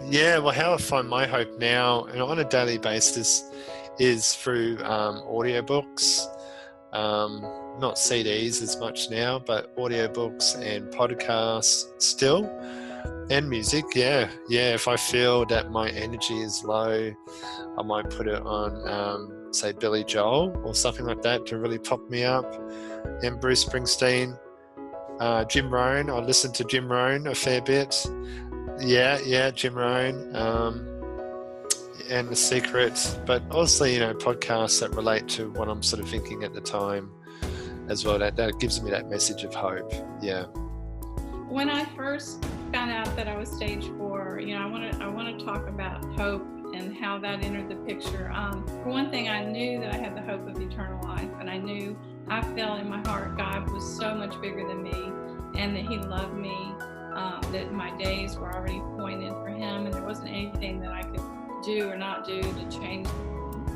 Yeah, well, how I find my hope now and on a daily basis is through audiobooks, not CDs as much now, but audiobooks and podcasts still, and music. Yeah. If I feel that my energy is low, I might put it on, say, Billy Joel or something like that to really pop me up. And Bruce Springsteen, Jim Rohn. I listen to Jim Rohn a fair bit. Yeah, Jim Rohn, and The Secret, but also, podcasts that relate to what I'm sort of thinking at the time as well. That gives me that message of hope. Yeah. When I first found out that I was stage 4, I want to talk about hope and how that entered the picture. For one thing, I knew that I had the hope of eternal life, and I felt in my heart God was so much bigger than me, and that He loved me. That my days were already appointed for Him, and there wasn't anything that I could do or not do to change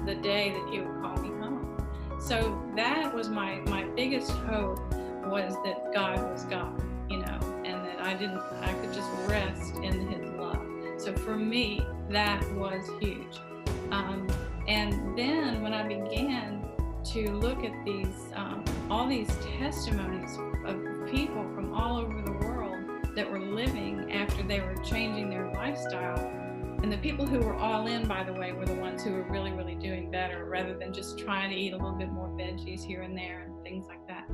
the day that He would call me home. So that was my biggest hope, was that God was God, and that I could just rest in His love. So for me, that was huge. And then when I began to look at these, all these testimonies of people from all over the world that were living after they were changing their lifestyle. And the people who were all in, by the way, were the ones who were really, really doing better, rather than just trying to eat a little bit more veggies here and there and things like that.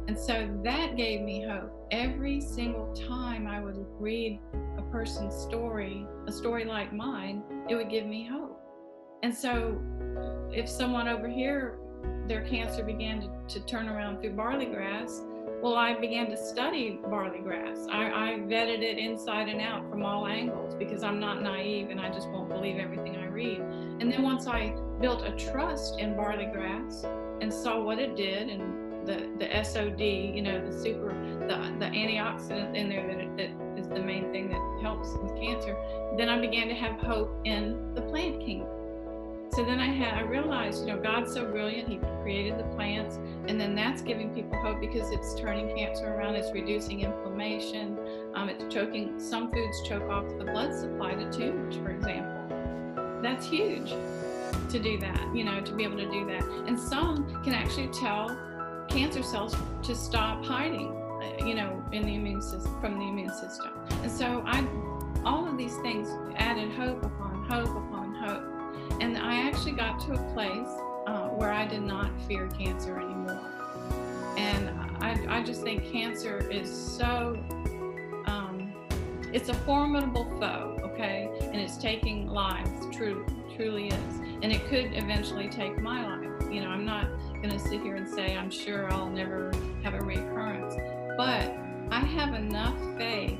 And so that gave me hope. Every single time I would read a person's story, a story like mine, it would give me hope. And so if someone over here, their cancer began to turn around through barley grass, well, I began to study barley grass. I vetted it inside and out from all angles, because I'm not naive and I just won't believe everything I read. And then once I built a trust in barley grass and saw what it did, and the SOD, the antioxidant in there that is the main thing that helps with cancer, then I began to have hope in the plant kingdom. So then I realized, God's so brilliant. He created the plants, and then that's giving people hope, because it's turning cancer around. It's reducing inflammation. It's choking. Some foods choke off the blood supply to tumors, for example. That's huge to do that, to be able to do that. And some can actually tell cancer cells to stop hiding, in the immune system, from the immune system. And so all of these things added hope upon hope upon hope. And I actually got to a place where I did not fear cancer anymore. And I just think cancer is so, it's a formidable foe, okay? And it's taking lives, truly is. And it could eventually take my life. I'm not going to sit here and say I'm sure I'll never have a recurrence. But I have enough faith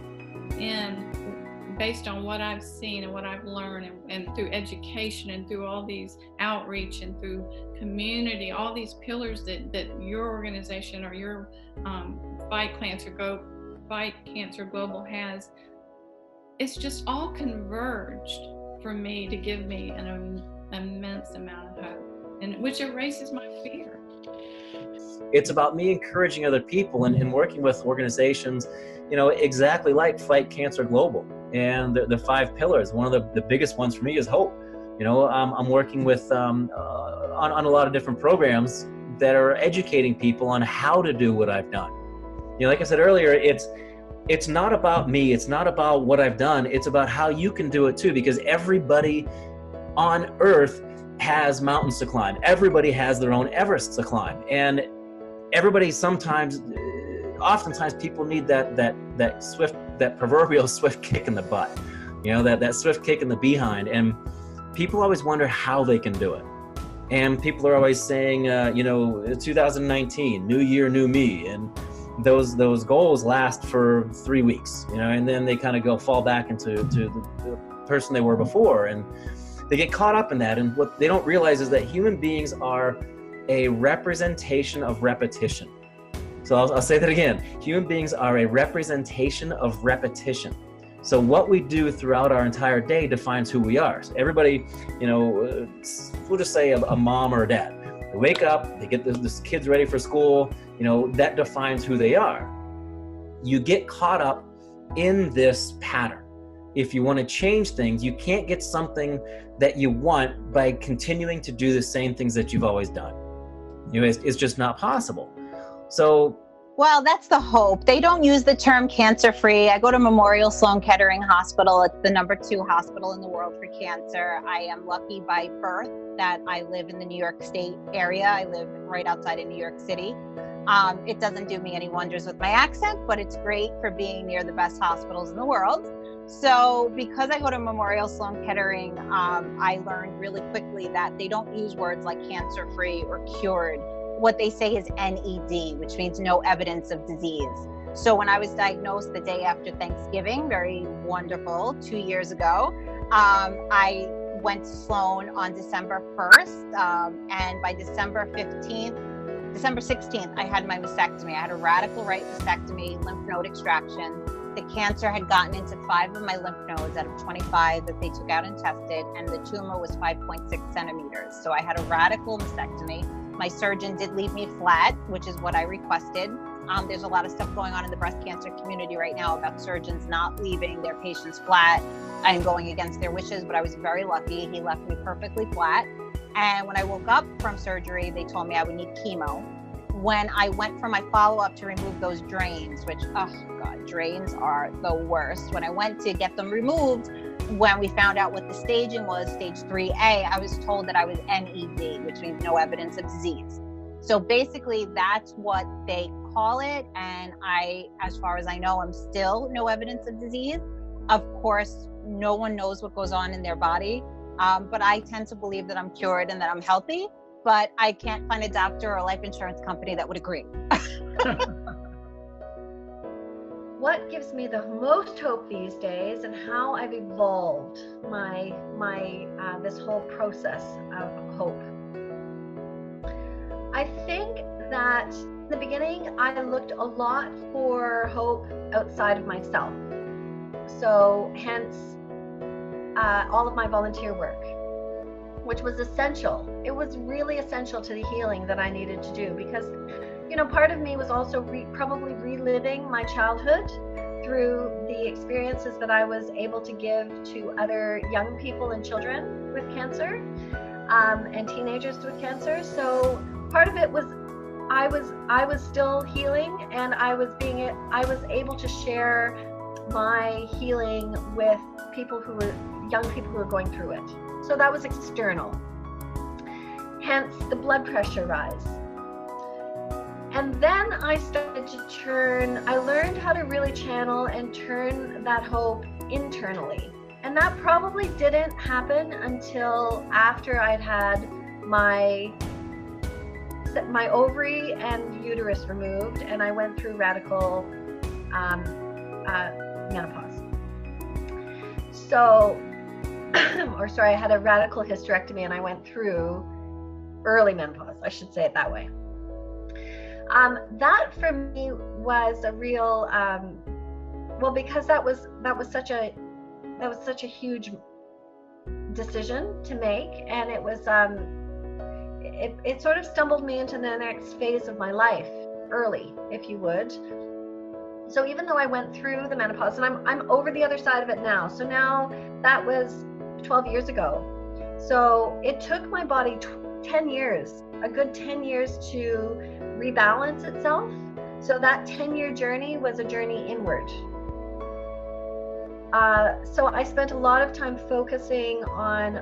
based on what I've seen and what I've learned, and through education and through all these outreach and through community, all these pillars that your organization or your Fight Cancer Global has, it's just all converged for me to give me an immense amount of hope, and which erases my fear. It's about me encouraging other people and working with organizations, exactly like Fight Cancer Global. And the 5 pillars, one of the biggest ones for me is hope. I'm working with on a lot of different programs that are educating people on how to do what I've done. Like I said earlier, it's not about me. It's not about what I've done. It's about how you can do it too, because everybody on earth has mountains to climb. Everybody has their own Everest to climb. And everybody oftentimes people need that proverbial swift kick in the butt, that swift kick in the behind. And people always wonder how they can do it. And people are always saying, 2019, new year, new me. And those goals last for 3 weeks, and then they kind of fall back into the person they were before. And they get caught up in that. And what they don't realize is that human beings are a representation of repetition. So I'll say that again. Human beings are a representation of repetition. So what we do throughout our entire day defines who we are. So everybody, we'll just say a mom or a dad. They wake up, they get the kids ready for school, that defines who they are. You get caught up in this pattern. if you want to change things, you can't get something that you want by continuing to do the same things that you've always done. You know, it's just not possible. So, well, that's the hope. They don't use the term cancer-free. I go to Memorial Sloan Kettering Hospital. It's the #2 hospital in the world for cancer. I am lucky by birth that I live in the New York State area. I live right outside of New York City. It doesn't do me any wonders with my accent, but it's great for being near the best hospitals in the world. So because I go to Memorial Sloan Kettering, I learned really quickly that they don't use words like cancer-free or cured. What they say is NED, which means no evidence of disease. So when I was diagnosed the day after Thanksgiving, very wonderful, 2 years ago, I went to Sloan on December 1st, and by December 16th, I had my mastectomy. I had a radical right mastectomy, lymph node extraction. The cancer had gotten into 5 of my lymph nodes out of 25 that they took out and tested, and the tumor was 5.6 centimeters. So I had a radical mastectomy. My surgeon did leave me flat, which is what I requested. There's a lot of stuff going on in the breast cancer community right now about surgeons not leaving their patients flat and going against their wishes, but I was very lucky. He left me perfectly flat. And when I woke up from surgery, they told me I would need chemo. When I went for my follow-up to remove those drains, which, oh God, drains are the worst. When I went to get them removed, when we found out what the staging was, stage 3A, I was told that I was NED, which means no evidence of disease. So basically that's what they call it. And I, as far as I know, I'm still no evidence of disease. Of course, no one knows what goes on in their body. But I tend to believe that I'm cured and that I'm healthy, but I can't find a doctor or a life insurance company that would agree. What gives me the most hope these days, and how I've evolved my this whole process of hope. I think that in the beginning, I looked a lot for hope outside of myself. So hence all of my volunteer work, which was essential. It was really essential to the healing that I needed to do, because, you know, part of me was also probably reliving my childhood through the experiences that I was able to give to other young people and children with cancer, and teenagers with cancer. So part of it was I was still healing, and I was able to share my healing with young people who were going through it. So that was external. Hence the blood pressure rise. And then I started to I learned how to really channel and turn that hope internally. And that probably didn't happen until after I'd had my ovary and uterus removed, and I went through radical menopause. So, I had a radical hysterectomy, and I went through early menopause. I should say it that way. That for me was a real, because that was such a huge decision to make, and it was it sort of stumbled me into the next phase of my life early, if you would. So even though I went through the menopause, and I'm over the other side of it now. So now that was 12 years ago. So it took my body 10 years, a good 10 years to rebalance itself. So that 10-year journey was a journey inward. So I spent a lot of time focusing on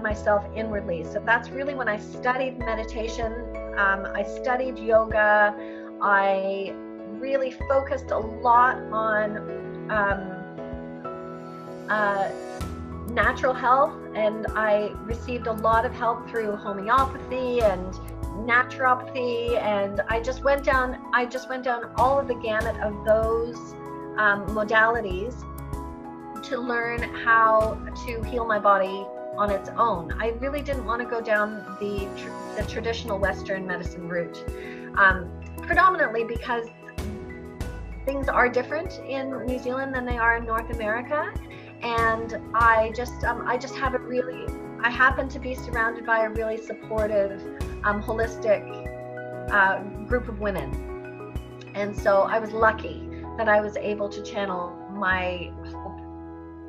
myself inwardly. So that's really when I studied meditation. I studied yoga. I really focused a lot on natural health, and I received a lot of help through homeopathy and naturopathy, and I just went down all of the gamut of those modalities to learn how to heal my body on its own. I really didn't want to go down the traditional Western medicine route, predominantly because things are different in New Zealand than they are in North America, and I happen to be surrounded by a really supportive, holistic group of women, and so I was lucky that I was able to channel my hope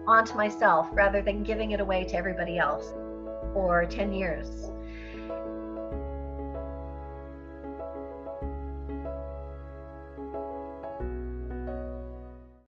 onto myself rather than giving it away to everybody else for 10 years.